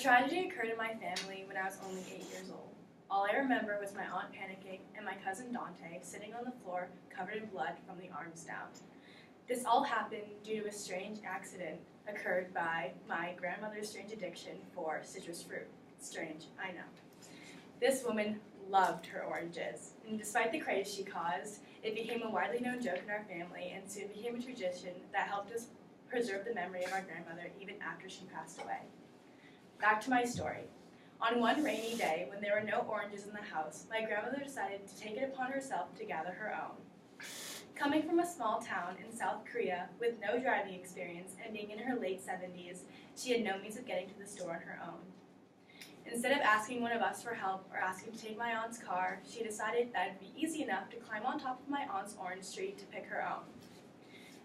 tragedy occurred in my family when I was only 8 years old. All I remember was my aunt panicking and my cousin Dante sitting on the floor covered in blood from the arms down. This all happened due to a strange accident occurred by my grandmother's strange addiction for citrus fruit. Strange, I know. This woman loved her oranges, and despite the craze she caused, it became a widely known joke in our family and soon became a tradition that helped us preserve the memory of our grandmother even after she passed away. Back to my story. On one rainy day, when there were no oranges in the house, my grandmother decided to take it upon herself to gather her own. Coming from a small town in South Korea with no driving experience and being in her late 70s, she had no means of getting to the store on her own. Instead of asking one of us for help or asking to take my aunt's car, she decided that it would be easy enough to climb on top of my aunt's orange tree to pick her own.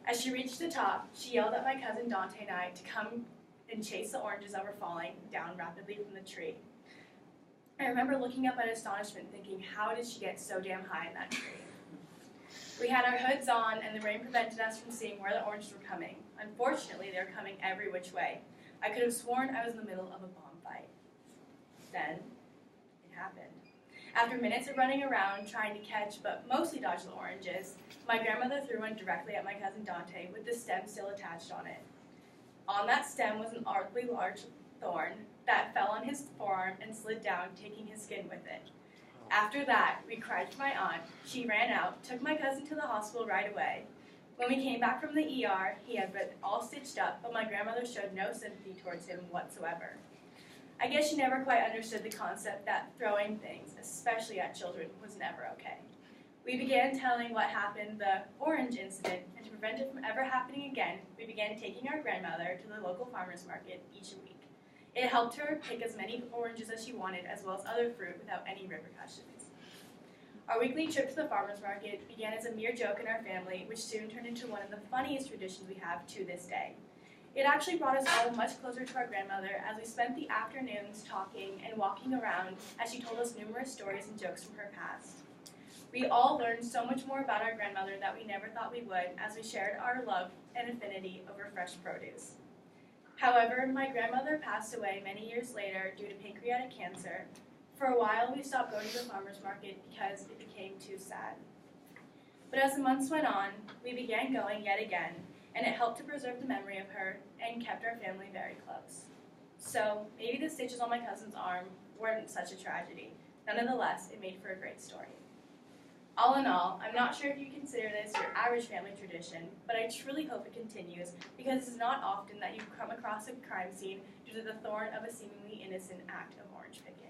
As she reached the top, she yelled at my cousin Dante and I to come and chase the oranges that were falling down rapidly from the tree. I remember looking up in astonishment thinking, how did she get so damn high in that tree? We had our hoods on and the rain prevented us from seeing where the oranges were coming. Unfortunately, they were coming every which way. I could have sworn I was in the middle of a bomb fight. Then, it happened. After minutes of running around trying to catch, but mostly dodge the oranges, my grandmother threw one directly at my cousin Dante with the stem still attached on it. On that stem was an oddly large thorn that fell on his forearm and slid down, taking his skin with it. After that, we cried for my aunt. She ran out, took my cousin to the hospital right away. When we came back from the ER, he had been all stitched up, but my grandmother showed no sympathy towards him whatsoever. I guess she never quite understood the concept that throwing things, especially at children, was never okay. We began telling what happened, the orange incident, and to prevent it from ever happening again, we began taking our grandmother to the local farmer's market each week. It helped her pick as many oranges as she wanted, as well as other fruit, without any repercussions. Our weekly trip to the farmer's market began as a mere joke in our family, which soon turned into one of the funniest traditions we have to this day. It actually brought us all much closer to our grandmother as we spent the afternoons talking and walking around as she told us numerous stories and jokes from her past. We all learned so much more about our grandmother that we never thought we would as we shared our love and affinity over fresh produce. However, my grandmother passed away many years later due to pancreatic cancer. For a while, we stopped going to the farmer's market because it became too sad. But as the months went on, we began going yet again, and it helped to preserve the memory of her and kept our family very close. So maybe the stitches on my cousin's arm weren't such a tragedy. Nonetheless, it made for a great story. All in all, I'm not sure if you consider this your average family tradition, but I truly hope it continues because it's not often that you come across a crime scene due to the thorn of a seemingly innocent act of orange picking.